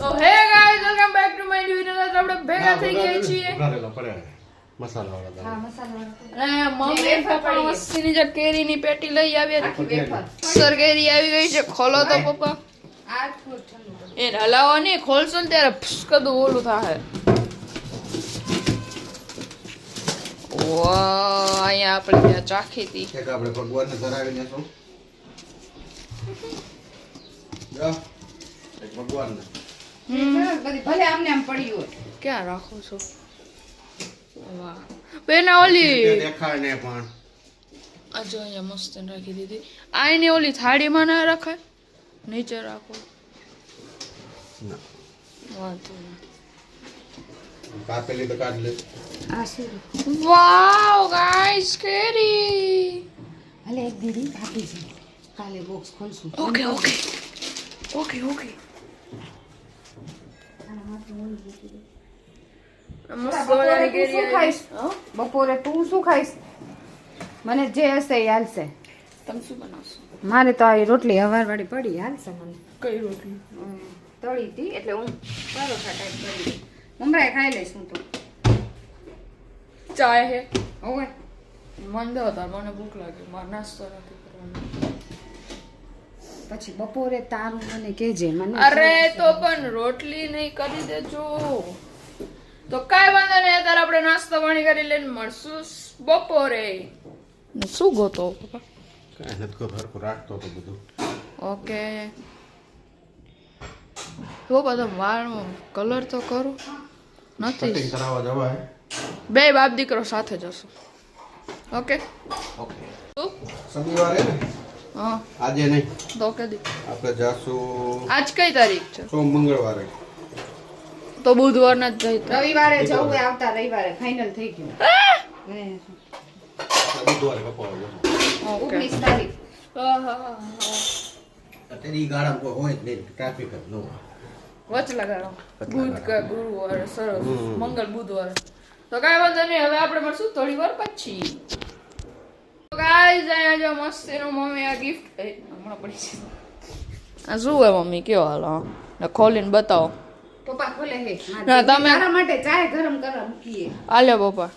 તો હે guys welcome back to my new video. આપણે ભેગા થઈ ગયા છીએ મસાલા વાળા હા મસાલા અને મમ્મી પપ્પા મસ્તીની જે કેરીની પેટી લઈ આવ્યા સર કેરી આવી ગઈ છે. ખોલો તો પપ્પા. આ થોડું ઠંડુ એ હલાવો નહીં, ખોલશો ને ત્યારે ફ્સ કદું ઓલું થાય. વાહ, અહીંયા આપણે ત્યાં ચાખી હતી. એક આપણે ભગવાનને ધરાવીને શું જા એક ભગવાનને બધી ભલે આમને આમ પડ્યું હોય. ક્યાં રાખો છો? વાહ બેના ઓલી દેખાય ને પણ આ જો અહીંયા મસ્ત રાખી દીધી. આ એની ઓલી થાળીમાં ના રખાય, નીચે રાખો. ના વાંધો નહીં. કાપેલી તો કાઢ લે. આ શું વાવ ગાઈસ કેરી. ભલે એક દીદી બાકી છે, કાલે બોક્સ ખોલશું. Okay okay okay okay. બપોરે તું શું ખાઈશ? બપોરે તું શું ખાઈશ? મને જે હશે એ હાલશે. તમે શું બનાવશો? મારે તો આ રોટલી હવારવાળી પડી હાલશે મને. કઈ રોટલી? તળી હતી એટલે હું પરોઠા ટાઈપ કરી મમરાએ ખાઈ લઈશ હું તો. ચાય હે? હવે મન દો તાર, મને ભૂખ લાગી, મારે નાસ્તો નથી કરવાનો. પછી બપોરે તારું મને કહેજે. મને અરે તો પણ રોટલી નહીં કરી દેજો તો કાંઈ વાંધો નહીં. અત્યારે આપણે નાસ્તો પાણી કરી લઈને મળશું બપોરે. શું ગોતો પપ્પા? કાંઈ નથી કોઈ હરખું રાખતો તો બધું. ઓકે પપ્પા તમે વાળનો કલર તો કરો. નથી કટિંગ કરાવવા જવાય. બે બાપ દીકરો સાથે જશો. ઓકે ઓકે શું? શનિવારે ને હા આજે નહીં તો કે દી આપણે જાશું આજ કઈ તારીખ છે? સોમ મંગળવારે. તો બુધવારના જ જઈ તો. રવિવારે જવું હોય, આવતા રવિવારે ફાઇનલ થઈ ગયું. બુધવારે બપોરે જશું. ઓકે 19 તારીખ. અત્યારે ઈ ગાળામાં કોઈ હોય જ નહીં, ટ્રાફિક જ ન હોય. વચ લગાડો. બુધ કે ગુરુવારે સરસ. મંગળ બુધવારે તો કાંઈ વાંધો નહીં. હવે આપણે મળશું થોડી વાર પછી. ગાઈઝ અહીંયા જો મસ્તીનો મમ્મી આ ગિફ્ટ હમણાં પડી છે. આ શું હોય મમ્મી? કયો હાલો ને ખોલીને બતાવો. પપ્પા ખોલે હે. ના, તમે- તારા માટે ચાય ગરમ કરવા મૂકીએ. હાલ્યો પપ્પા.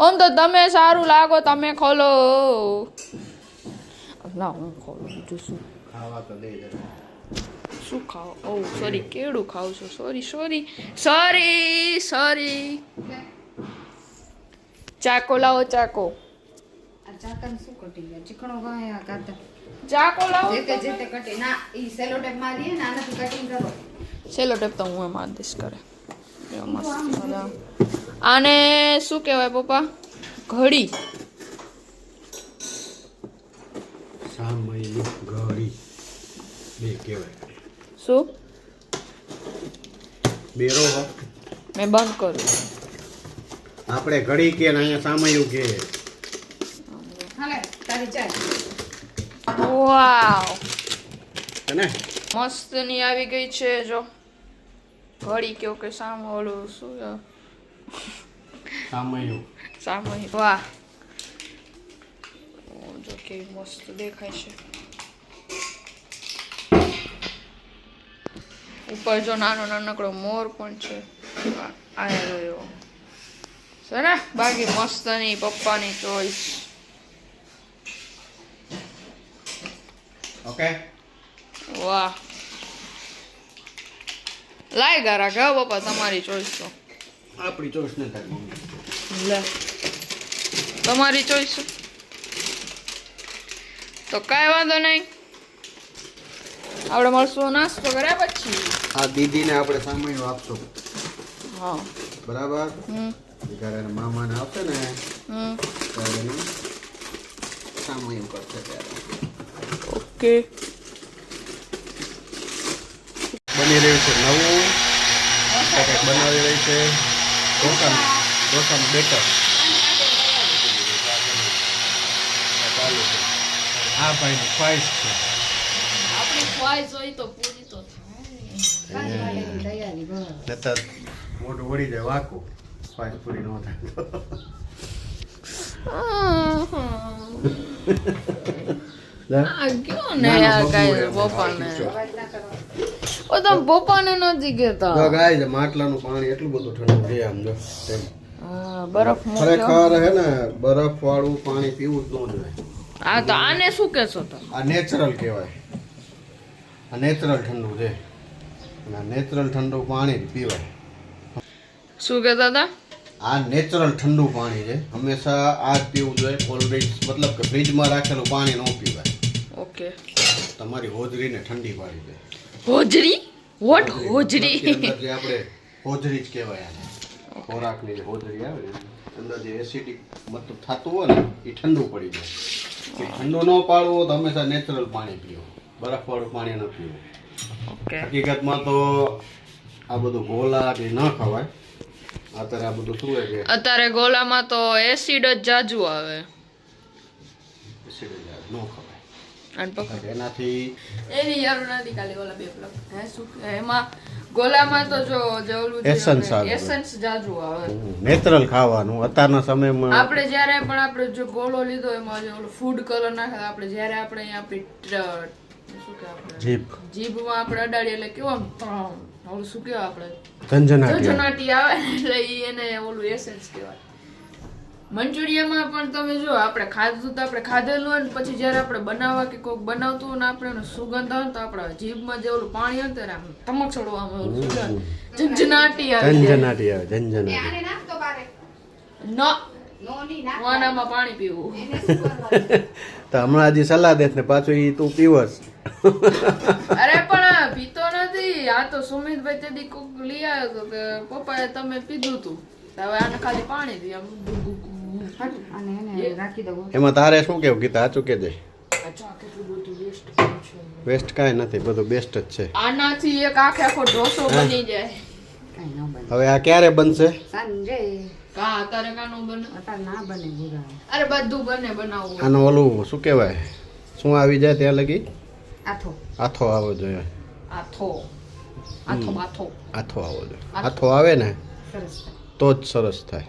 આમ તો તમે સારું લાગો, તમે ખોલો. ના હું ખોલું. બીજું શું ખાવા તો દે જરા. શું ખાઓ? ઓ સોરી, કેળું ખાવ છો? Sorry sorry sorry sorry. Chaco લાવો, ચાકો. આ ચાકન શું કટિંગ છે? ચીકણો ગાયા કાતર. ચાકો લાવો. જે તે કટિંગ ના ઈ સેલો ટેપ મારીએ ને આનાથી કટિંગ કરો. સેલો ટેપ તો હું એમાં દઈશ કરે. એવો મસ્ત મજા. આને શું કહેવાય પપ્પા? ઘડી. સામયિક ઘડી બે કહેવાય. શું? બેરો હો. મેં બંધ કર્યું. આપણે ઘડી કે ને અહીંયા સામયિક કે. હાલે તારી ચાય. વાવ છે ને મસ્તની આવી ગઈ છે. જો ઘડી કેવું કે સામે ઓલું શું સામયિક. સામે. વાહ જો કેવી મસ્ત દેખાય છે. ઉપર જો નાનો નાનકડો મોર પણ છે. આયા રહ્યો છે ને. બાકી મસ્તની પપ્પાની ચોઈસ. ઓકે વાહ લાય ગારા ગયો પપ્પા, તમારી ચોઈસ તો. આપણી ચોઈસ ને થાય. લે તમારી ચોઈસ તો કાંઈ વાંધો નહીં. આપણે મળશું નાસ્તો કર્યા પછી. આ દીદીને આપણે સામયિક આપશું. હા બરાબર. હમ જ્યારે એના મામાને આવશે ને હમ ત્યારે એને સામયિક કરશે ત્યારે. ઓકે બની રહ્યું છે નવું કંઈક બનાવી રહી છે ઢોસાનું બેટર. આ ભાઈની ખ્વાહિશ છે. આપણી ખ્વાહિશ હોય તો પૂરી તો થાય. તૈયારી બસ. નતર મોઢું વળી જાય વાકું. ખ્વાહિશ પૂરી ન થાય તો આ ગયો ને યાર કાંઈ પપ્પાને. અવાજ ના કરો. ઓ તમે પપ્પાને નથી કહેતા જો ગાય માટલાનું પાણી એટલું બધું ઠંડુ છે આમ જો તેમ. હા બરફ ખરેખર હે ને બરફ વાળું પાણી પીવું જ ન જોઈએ. હા તો આને શું કહેશો તમે આ નેચરલ કહેવાય. આ નેચરલ ઠંડુ છે અને આ નેચરલ ઠંડુ પાણી જ પીવાય. શું કહેતા હતા આ નેચરલ ઠંડુ પાણી છે, હંમેશા આ જ પીવું જોઈએ. કોલ્ડ મતલબ કે ફ્રીજમાં રાખેલું પાણી ન પીવાય. ઓકે તમારી હોજરીને ઠંડી પાડી દે. હોજરી વોટ હોજરી અંદર જે આપણે હોજરી જ કહેવાય આને. ખોરાકની જે હોજરી આવે ને અંદર જે એસિડિક મતલબ થતું હોય ને એ ઠંડુ પડી જાય. એ ઠંડુ ન પાડવું તો હંમેશા નેચરલ પાણી પીવો, બરફવાળું પાણી ન પીવું. ઓકે હકીકતમાં તો આ બધું ગોલા કે ન ખવાય. અત્યારે આ બધું શું છે કે અત્યારે ગોલામાં તો એસિડ જ જાજુ આવે એસિડ ન ખવાય. અને પકડ એનાથી એની જરૂર નથી ખાલી ઓલા બે પ્લગ હે શું એમાં ગોલામાં તો જો જે ઓલું Essence આવે. એસન્સ જાજુ આવે નેચરલ ખાવાનું અત્યારના સમયમાં આપણે જ્યારે પણ આપણે જો ગોળો લીધો એમાં જે ઓલું ફૂડ કલર નાખે આપણે જ્યારે આપણે અહીંયા આપણી શું કે આપણે જીભમાં આપણે અડાડીએ એટલે કેવો આમ ઓલું શું કહેવાય આપણે ઝંઝનાટી આવે ને એટલે ઈ એને ઓલું એસેન્સ કહેવાય. મંચુરિયનમાં પણ તમે જો આપણે ખાધું તો આપણે ખાધેલું હોય ને પછી જ્યારે આપણે બનાવવા કે કોઈક બનાવતું હોય ને આપણે એનો સુગંધ આવે તો આપણા જીભમાં જે ઓલું પાણી આવે ને આમ તમકસડું આમ ઓલું સુગંધ ઝંઝનાટી આવે ઝંઝનાટી આવે ઝંઝનાટી. આને નાખતો બારે નો નો ની નાખ વાનામાં પાણી પીવું એને શું કરવાનું? તો હમણાં હજી સલાહ દેશ ને પાછું ઈ તું પીવસ. અરે પણ પીતો નથી આ તો સુમિતભાઈ તે દી કોક લઈ આવ્યો તો કે પપ્પાએ તમે પીધું તું હવે આને ખાલી પાણી દી આમ હટ, અને એને રાખી દઉં. એમાં તારે શું કેવું ગીતા સાચું કે દે? અચ્છા કેટલું બધું વેસ્ટ છે વેસ્ટ કાંઈ નથી, બધું બેસ્ટ જ છે. આનાથી એક આખે આખો ઢોસો બની જાય કાંઈ ન બને. હવે આ ક્યારે બનશે? સાંજે કા અત્યારે કાનું બને અત્યારે ના બને ગુરા. અરે બધું બને બનાવવું આનું ઓલું શું કહેવાય, શું આવી જાય ત્યાં લગી? આથો આથો આવવો જોઈએ. આથો આથો બાથો આથો આવવો જોઈએ. આથો આવે ને સરસ થાય. તો જ સરસ થાય,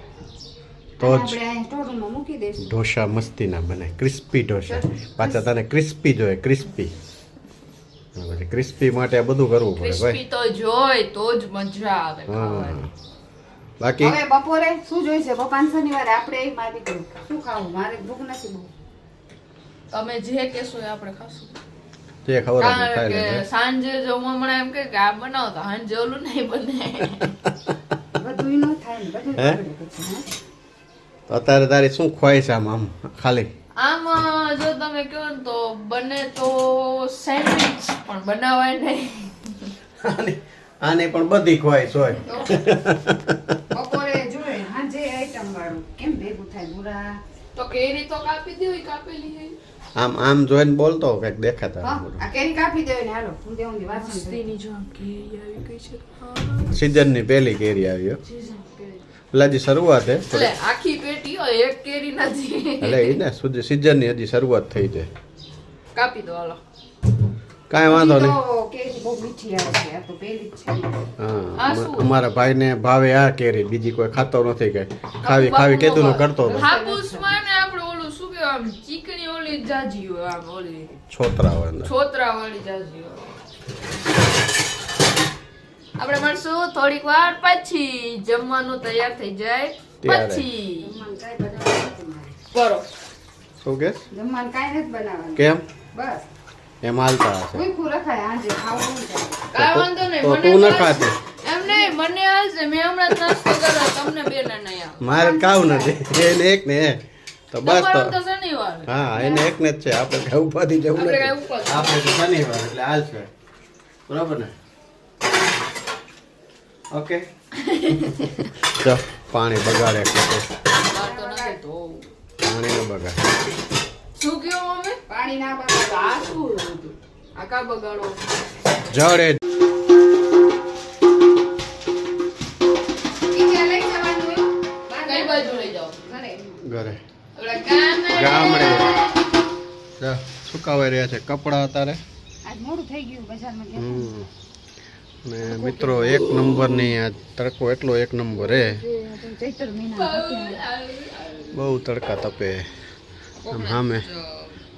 તો જ આપણે અહીં સ્ટોરરૂમમાં મૂકી દઈશું. ઢોસા મસ્તીના બને, ક્રિસ્પી ઢોસા. પાછા તને ક્રિસ્પી જોઈએ, ક્રિસ્પી. પછી ક્રિસ્પી માટે આ બધું કરવું પડે ક્રિસ્પી ભાઈ. તો જોઈ તો જ મજા આવે હા ખાવાની બાકી હવે બપોરે શું જોઈશે? પપ્પાને શનિવારે આપણે એ મારી કરું શું ખાવું? મારે ભૂખ નથી બહુ. તમે જે કહેશો એ આપણે ખાશું જે ખબર હોય કારણ ખાઈ કે લેજો. સાંજે જો હું હમણાં એમ કે આ બનાવો તો સાંજે ઓલું નહીં બને બધું ન થાય ને બધું હે? બગડે પછી, હે? તો અત્યારે તારી શું ખ્વાઈશ આમ આમ ખાલી? આમાં જો તમે કહો ને તો બને તો સેન્ડવિચ પણ બનાવાય નહીં આની પણ બધી ખ્વાઈશ હોય. બપોરે જોઈએ હાજે આઈટમ વાળું કેમ ભેગું થાય ગુરા? તો કેરી તો કાપી દેવી કાપેલી છે આમ આમ જોઈને બોલતો કઈક દેખાતા હા, આ કેરી કાપી દેવી ને હાલો હું દેવું વાસણ ધોઈ. મસ્તીની જો આમ કેરી આવી ગઈ છે સીઝનની પહેલી કેરી આવી હો. season કેરી. એટલે હજી શરૂઆત હે એટલે આખી પેટી હોય એક કેરી નથી એટલે એ ને સીઝનની હજી શરૂઆત થઈ છે. કાપી દો હાલો કાંઈ વાંધો નહીં. તો કેરી બહુ મીઠી આવે છે આ તો પહેલી જ છે. હા આ શું? અમારા ભાઈને ભાવે આ કેરી, બીજી કોઈ ખાતો નથી કઈ. ખાવી ખાવી કીધું નું કરતો હતો. હાપુસમાં ને આપણે ઓલું શું કહેવાય આમ ચીકણી ઓલી જાજી હોય આમ ઓલી છોતરા હોય અંદર. છોતરા વાળી જાજી હોય આપણે મળશું થોડીક વાર પછી જમવાનું તૈયાર થઈ જાય ત્યારે. પછી જમવાનું કાંઈ બનાવવાનું નથી મારે. કરો શું કે જમવાનું કાંઈ નથી બનાવવાનું. કેમ બસ એમ હાલતા હશે? ભૂખ્યું રખાય આજે ખાવું ન જાય. કાંઈ વાંધો નહીં તો મને તું ન બસ- ખાતી? એમ નહીં મને હાલશે મેં હમણાં જ નાસ્તો કર્યો તમને બેને નહીં આવે મારે કાવું નથી, એને એક ને એ. તો બસ તમારો તો તો શનિવાર હા એને એક ને જ છે. આપણે કઈ ઉપાધિ જવું આપણે નથી. કઈ ઉપાધિ. આપણે તો શનિવાર એટલે હાલશે. બરાબર ને? ઓકે. તો પાણી બગાડે કે તો વાત તો નથી ધોવું. પાણી ન બગાડે. શું કયો મમ્મી પાણી ના બગાડો. આ શું હતું? આ કા બગાડો જડે ઈજા લઈ જવાનું હોય? બહાર કઈ બાજુ લઈ જાઓ ઘરે. ઘરે આપણા ગામડે ગામડે જા, સુકાવાઈ રહ્યા છે કપડા અત્યારે. આજ મોડું થઈ ગયું બજારમાં ગયા. હમ. ને મિત્રો એક નંબરની આ તડકો એટલો એક નંબર હે. ચૈત્ર મહિના બહુ તડકા તપે. આમ સામે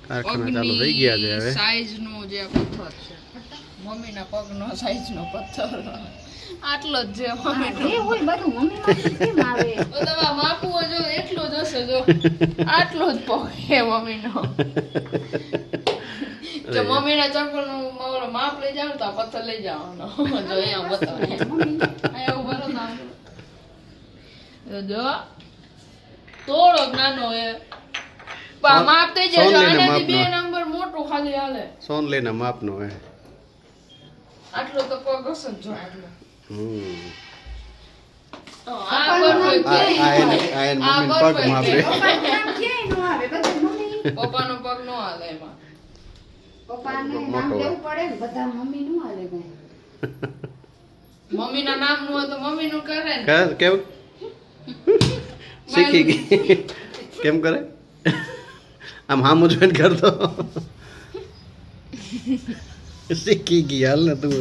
કારખાના ચાલુ થઈ ગયા છે હવે. સાઈઝ નો જે આ પથ્થર છે મમ્મીના પગનો સાઈઝનો પથ્થર આટલો જ છે મમ્મી એ હોય બધું મમ્મીમાં કેમ આવે તો તમારે માપવું જો એટલો જ હશે જો આટલો જ પગ છે મમ્મીનો જો મમ્મીના ચંપલનું ઓલો માપ લઈ જાવ તો આ પથ્થર લઈ જવાનો જો અહીંયા બતાવે અહીંયા ઉભા રહો ને જો થોડોક નાનો હે માપ થઈ જાય જો આનાથી 2 નંબર મોટું ખાલી હાલે સોનલીના માપનો હે આટલો તો પગ હશે જ જો આટલો આ એને મમ્મીનો પગ માપે નામ ક્યાંય ન આવે બધું મમ્મી પપ્પાનો પગ નો હાલે એમાં પપ્પાને નામ લેવું પડે ને બધા મમ્મી નું હાલે કઈ મમ્મીના નામ નું હોય તો મમ્મીનું કરે ને કેમ શીખી ગઈ કેમ કરે આમ હામું જોઈને કરતો શીખી ગઈ હાલ ને તું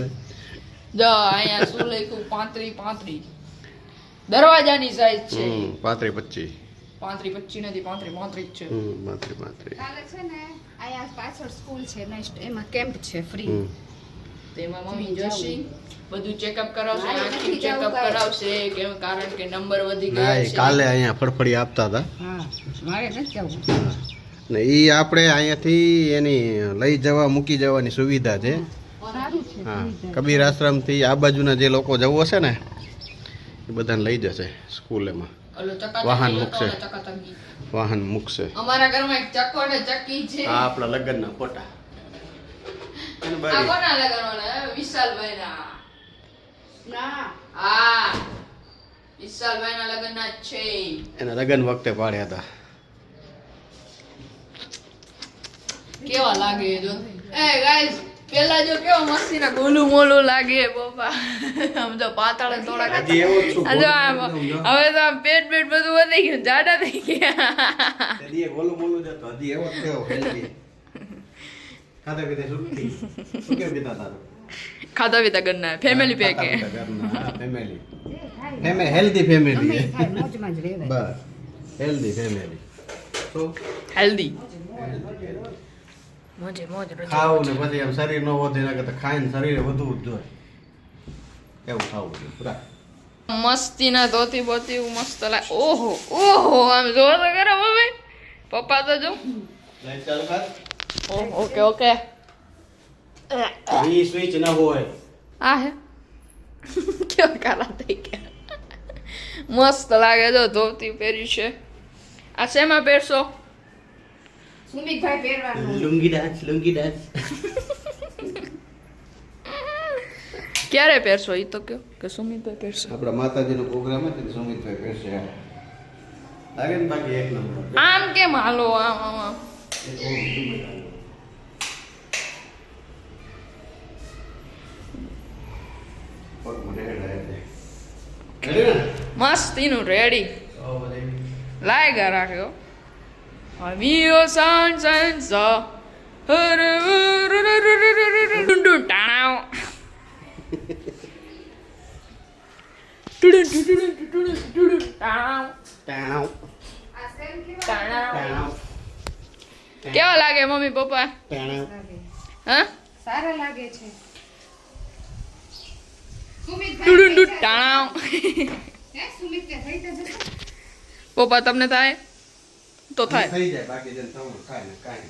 જો અહીંયા શું લખ્યું 35 દરવાજાની સાઈઝ છે 35 25 નથી 35 જ છે 35 કાલે છે ને અહીંયા પાછળ સ્કૂલ છે નેક્સ્ટ એમાં કેમ્પ છે ફ્રી તેમાં મમ્મી જશે બધું ચેકઅપ કરાવશે આખી ચેકઅપ કરાવશે કેમ કારણ કે નંબર વધી ના ગયા એ છે કાલે અહીંયા ફડફડી આપતા હતા હા મારે નથી જવું ને એ આપણે અહીંયાથી એની લઈ જવા મૂકી જવાની સુવિધા છે સારું છે હા કબીર આશ્રમથી આ બાજુના જે લોકો જવું હશે ને એ બધાને લઈ જશે સ્કૂલેમાં ઓલો ચકાચકી વાહન હતો મૂકશે. ને ચકાચકી. વાહન મૂકશે અમારા ઘરમાં એક ચક્કો ને ચક્કી છે આ આપણા લગ્નના ફોટા અને આ બારી કોના લગનવાના વિશાલભાઈના ના હા વિશાલભાઈના લગનના જ છે એના લગ્ન વખતે પાડ્યા હતા કેવા લાગે એ જો એ ગાઈસ પેલા જો કેવો મસ્તીના ગોલું મોલું લાગે પપ્પા આમ જો પાતાળે થોડા હજી એવો જ છું આ જો આમ હવે તો આમ પેટ બધું વધી ગયું જાડા થઈ ગયા હજી એ ગોલું મોલું જતો હજી એવો જ થયો હેલ્ધી ખાધા પીધા સુખી શું કેમ પીતા તારું ખાધા પીતા ઘરના ફેમિલી પેક હે ફેમિલી હેલ્ધી ફેમિલી મોજમાં જ રહેવાય બસ હેલ્ધી ફેમિલી તો હેલ્ધી મોજે મોજ રોજ ખાવું ને પછી એમ શરીર નો વધે ના કરતા ખાઈને શરીરે વધવું જ જોઈએ એવું ખાવું જોઈએ પૂરા મસ્તીના ધોતી બોતી મસ્ત લાગે ઓહો ઓહો આમ જો તો કરે મમ્મી પપ્પા તો જો લાઈટ ચાલુ કર ઓકે ઓકે ઈ સ્વિચ ન હોય આ હે કેવા કાલા થઈ ગયા મસ્ત લાગે જો ધોતી પહેરી છે આ શેમાં પહેરશો સુમિતભાઈ પહેરવાનું લુંગી ડાન્સ ક્યારે પહેરશો એ તો કયો કે સુમિતભાઈ પહેરશો આપણા માતાજીનો પ્રોગ્રામ હતો ને સુમિતભાઈ પહેરશે લાગે ને બાકી એક નંબર આમ કેમ હાલો આમ આમ આમ મસ્તીનું રેડી લાયગા રાખ્યો વીઓ સન સન સ હર ડુંડુ ટાણાવ ટુડુ ટુડુ ટુડુ ટુડુ ટાણાવ ટાણાવ કેવા લાગે મમ્મી પપ્પા હા સારા લાગે છે ટુડુ ટાણાવ હે સુમિત કે થઈ તો જશે પપ્પા તમને થાય તો થાય થઈ જાય બાકી જેને થવું કાઈ ને કાઈ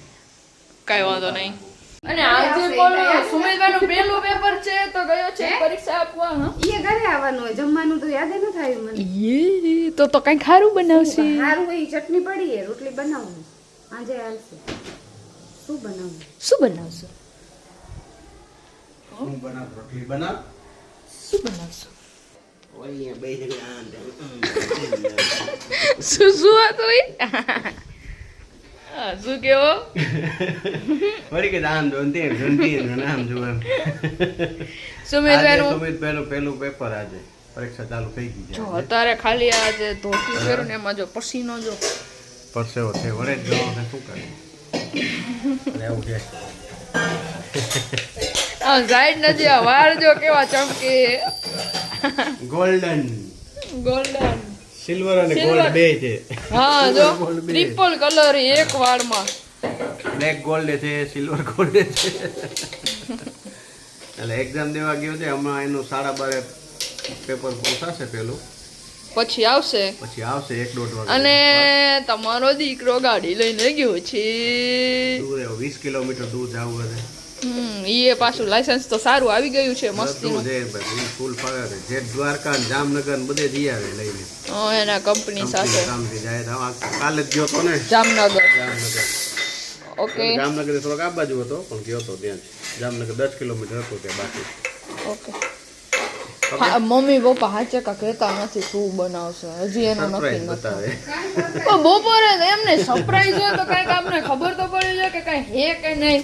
કઈ વાંધો નહીં અને આજે પણ સુમિતભાઈનું પહેલું પેપર છે તો ગયો છે પરીક્ષા આપવા હા ઈ ઘરે આવવાનું હોય જમવાનું તો યાદ ન થાય મને યે તો કઈ ખારું બનાવશે સારું હોય ચટણી પડી હે રોટલી બનાવું આજે હાલશે શું બનાવું શું બનાવશો હું બનાવ રોટલી બનાવ શું બનાવશો ઓય બે જગ્યા શું શું હતું એ શું કેવો વળી કે નામ જો તે જંતી નામ જો એમ સુમિતભાઈનું સુમિતભાઈનું પહેલું પેપર આજે પરીક્ષા ચાલુ થઈ ગઈ છે જો અત્યારે ખાલી આ જે ધોતી પહેરું ને એમાં જો પસીનો જો પરસેવો છે વળે જ જવા ને શું કરે એવું છે આ સાઈડ નથી આ વાળ જો કેવા ચમકે ગોલ્ડન ગોલ્ડન સિલ્વર અને Silver. ગોલ્ડ બે છે હા જો Gold બે. ટ્રિપલ કલર એક વાળમાં બ્લેક ગોલ્ડ છે સિલ્વર ગોલ્ડ છે એટલે એક્ઝામ દેવા ગયો છે હમણાં એનું 12:30 પેપર પૂછાશે પેલું, પછી આવશે પછી આવશે 1-1.5 વાગે. અને તમારો દીકરો ગાડી લઈને ગયો છે. દૂર 20 કિલોમીટર દૂર જવું હશે. ઈ પાછું લાયસન્સ તો સારું આવી ગયું છે મસ્તીનું. બધું છે ભાઈ, ફૂલ ફાવે છે. જે દ્વારકા ને જામનગર ને બધે જઈ આવે લઈને. એના કંપની સાથે કામથી જાય તો કાલે જ ગયો તો ને જામનગર. જામનગર. ઓકે જામનગર થોડોક આ બાજુ હતો પણ ગયો તો ત્યાં જામનગર 10 કિલોમીટર હતું ત્યાં બાકી. ઓકે હા, મમ્મી પપ્પા હાચે કા કહેતા નથી શું બનાવશે, હજી એનું નક્કી સરપ્રાઈઝ નથી. બતાવે. પણ બપોરે એમને સરપ્રાઈઝ હોય તો કઈક આપને ખબર તો પડી જાય કે કઈ હે કે નહીં.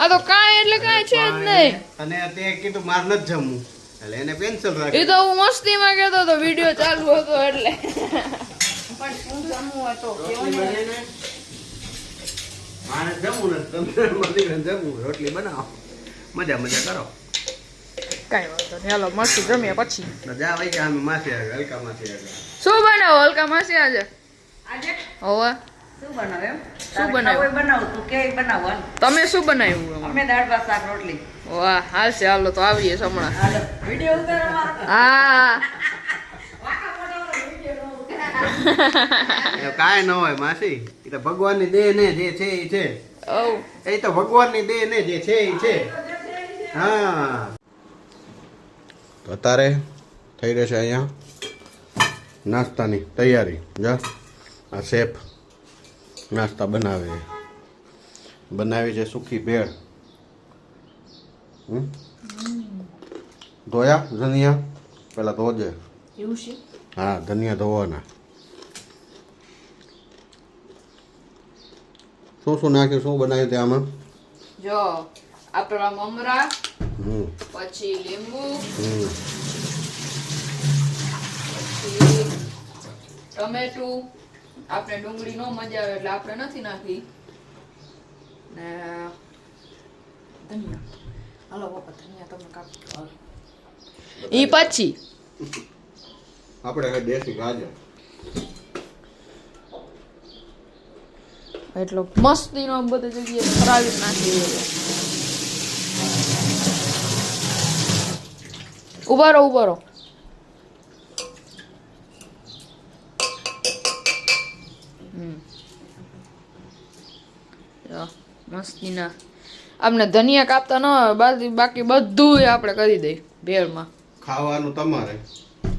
આ તો કાંઈ એટલે કાંઈ છે જ નહીં. અને તે કીધું માર નથી જમવું એટલે એને પેન્સિલ એ રાખી. તો હું મસ્તીમાં કહેતો હતો, વિડીયો ચાલુ હતો એટલે. પણ શું જમવું હોય તો કેવો રોટલી ને. બને ને મારે જમવું નથી, તમને મળી જમવું. રોટલી બનાવો, મજા મજા કરો. કાંઈ વાંધો નહીં, હાલો મસ્તી જમીએ પછી. જા ભાઈ કે આમ માસી આવે, હલકા માસી આવે. શું બનાવો હલકા માસી આજે? આજે હોવે શું બનાવે એમ? શું બનાવ્યું? બનાવું તું કે બનાવવાનું. તમે શું બનાવ્યું? અમે દાળ ભાત શાક રોટલી. વાહ હાલશે, હાલો તો આવીએ હમણાં. હાલો વિડિયો ઉતારો મારો. હા એ કાંઈ ન હોય માસી, એ તો ભગવાનની દેહ ને જે છે એ છે. ઓ એ તો ભગવાનની દેહ ને જે છે એ છે. હા તો અત્યારે થઈ રહેશે અહીંયા નાસ્તાની તૈયારી. જા આ શેફ નાસ્તા બનાવી છે સૂકી ભેળ. ધોયા ધનિયા પેલા ધોજે. એવું છે. હા ધનિયા ધોવાના. શું શું નાખ્યું, શું બનાવ્યું તે આમાં? જો આપણા મમરા, હમ પછી લીંબુ, હમ પછી ટમેટું. આપણે ડુંગળી નો મજા આવે એટલે આપણે નથી નાખી. ને ધનિયા, હાલો પપ્પા ધનિયા તમે કાપો. ઈ પછી આપણે દેશી ગાજર. એટલો મસ્તીનો બધી જગ્યાએ ફરાવી નાખી. ઉભા રહો. મસ્તીના આપણે ધનિયા કાપતા ન હોય, બાકી બધું આપણે કરી દઈ ભેળમાં. ખાવાનું તમારે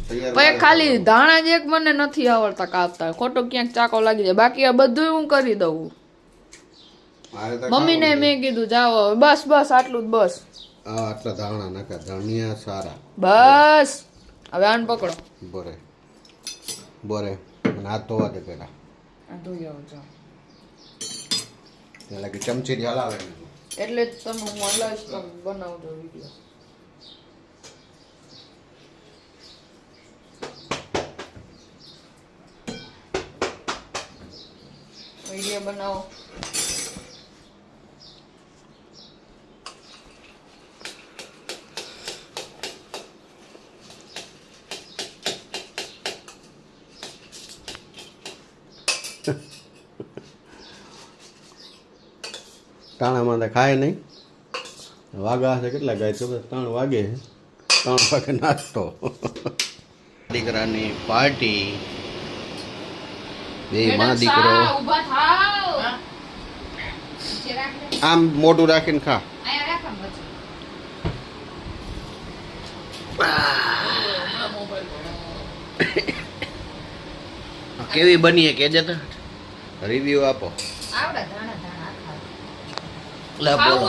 તૈયાર. પછી ખાલી ધાણા જ એક મને નથી આવડતા કાપતા, ખોટો ક્યાંક ચાકો લાગી જાય. બાકી આ બધું હું કરી દઉં. મારે તો મમ્મીને મેં કીધું જાઓ હવે, બસ આટલું જ બસ. આ આટલા ધાણા નાખા, ધનિયા સારા. બસ હવે આને પકડો. બોરે અને હાથ ધોવા દે પેલા. ધોઈ આવજો. એટલે કે ચમચી હલાવે. એટલે જ તમે હું હલાવીશ, તમે બનાવજો વિડીયો. વિડીયો બનાવો. ટાણામાં તો ખાય નહીં. વાગા હશે કેટલા ગાય ખબર? 3 વાગે. 3 વાગે નાસ્તો. દીકરાની પાર્ટી. બે માં દીકરો ઊભા થાવ. આમ મોઢું રાખીને ખા. કેવી બની કે જે રિવ્યુ આપો. લે બોલો.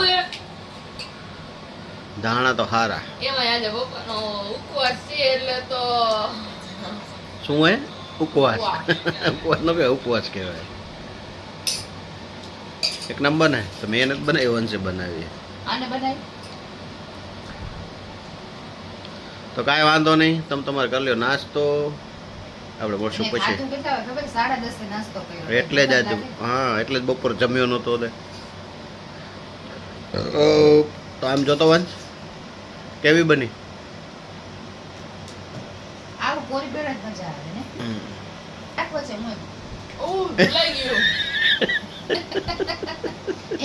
ધાણા તો હારા. એમાં આજે બપોરનો ઉપવાસ છે એટલે તો શું હે? ઉપવાસ. ઉપવાસ નો કે ઉપવાસ કહેવાય. એક નંબર ને તો મેં નથી બનાવી, વંશે બનાવી. આને બનાવી તો કાંઈ વાંધો નહીં, તમે તમારે કરી લ્યો નાસ્તો. આપણે મળશું પછી. એટલે જ આજે હા, એટલે જ બપોર જમ્યો નહોતો. તો આમ જોતો વંશ કેવી બની?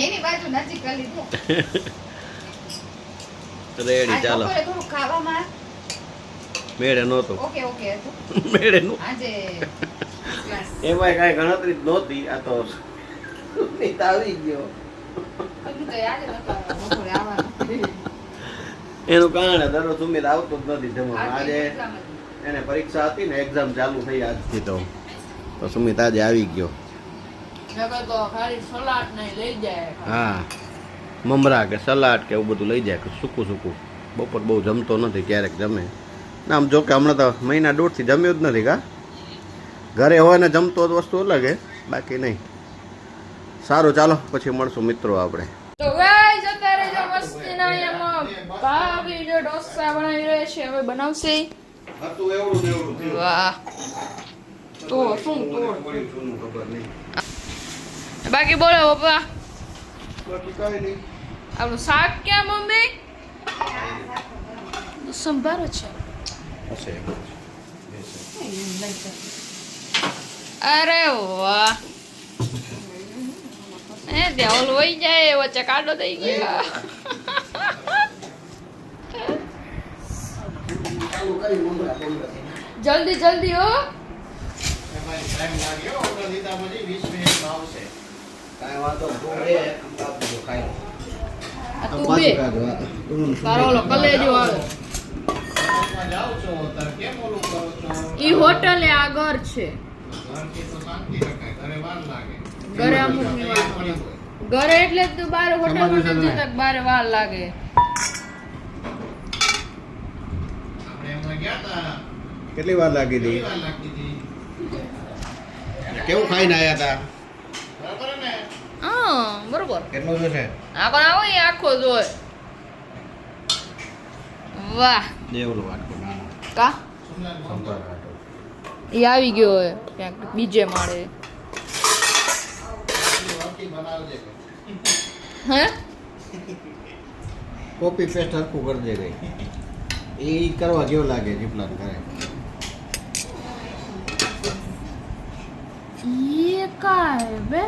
એની બાજુ નજીક કરી લીધું. રેડી આજે ચાલો બપોરે થોડું ખાવામાં મેળે નહોતો ઓકે ઓકે હતું મેળે નું આજે એમાં કાંઈ ગણતરી જ નહોતી આ તો સુમિત આવી ગયો કીધું તો આજે નહોતું આવવાનું, બપોરે આવવાનું. એનું કારણ દરરોજ સુમિત આવતો જ નથી જમવા આજે exam હતી. એને પરીક્ષા હતી ને એક્ઝામ ચાલુ થઈ આજથી તો સુમિત આજે આવી ગયો નકર તો ખાલી સલાડ નહીં લઈ જાય હા મમરા કે સલાડ કે એવું બધું લઈ જાય કે સૂકું સૂકું બપોર બહુ જમતો નથી ક્યારેક જમે ના આમ જો કે હમણાં તો મહિના દોઢથી જમ્યું જ નથી કા ઘરે હોય ને જમતો જ વસ્તુ અલગ હે બાકી નહીં સારું ચાલો પછી મળશું મિત્રો આપણે તો ગાઈસ અત્યારે જો મસ્તીના અહીંયામાં ભાભી જો ઢોસા બનાવી રહ્યા છે હવે બનાવશે હતું એવડું ને એવડું થયું. વાહ તો શું તો પડ્યું જૂનું ખબર નહીં બાકી બોલો પપ્પા બાકી કાંઈ નહીં આપણું શાક ક્યાં મમ્મી સંભારો છે હશે અરે વાહ એ ત્યાં ઓલું વહી જાય વચ્ચે કાઢો થઈ ગયા ચાલુ કરી મમરા બમરા જલ્દી જલ્દી હો ટાઈમ લાગ્યો ઓર્ડર દીધા પછી 20 મિનિટમાં આવશે કાંઈ વાંધો નહીં. તું બે કાપ દીધો ખાઈ આ તું બે તારો ઓલો કલેજો આવે જાઓ છો તાર કેમ ઓલું કરો છો ઈ હોટલે આ ઘર છે ઘરથી તો શાંતિ રખાય ઘરે વાર લાગે ઘરે અમુક ની વાર ઘરે એટલે જ તું બાર હોટલ તમારું હોટલ છે જતા બાર વાર લાગે આપણે એમાં ગયા તા કેટલી વાર લાગી હતી કેવું ખાઈને આયા તા બરાબર ને હા બરોબર કેટલું છે આ પણ આવો ઈ આખો જોય વાહ દેવલું વાટકો નાનો કા સંભાર વાટકો ઈ આવી ગયો હોય ક્યાંક બીજે માળે હે કોપી પેસ્ટ હરખું કરી દે ગઈ એ કરવા કેવું લાગે જીપલાન કરે ये का है बे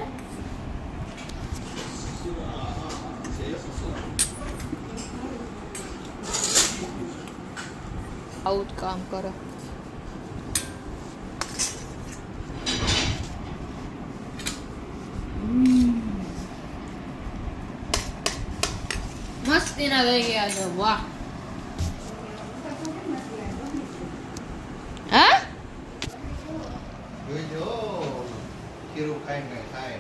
आउट काम करो मस्ती ना दे गया तो वाह हाँ જોઈજો ખીરું ખાઈને ખાય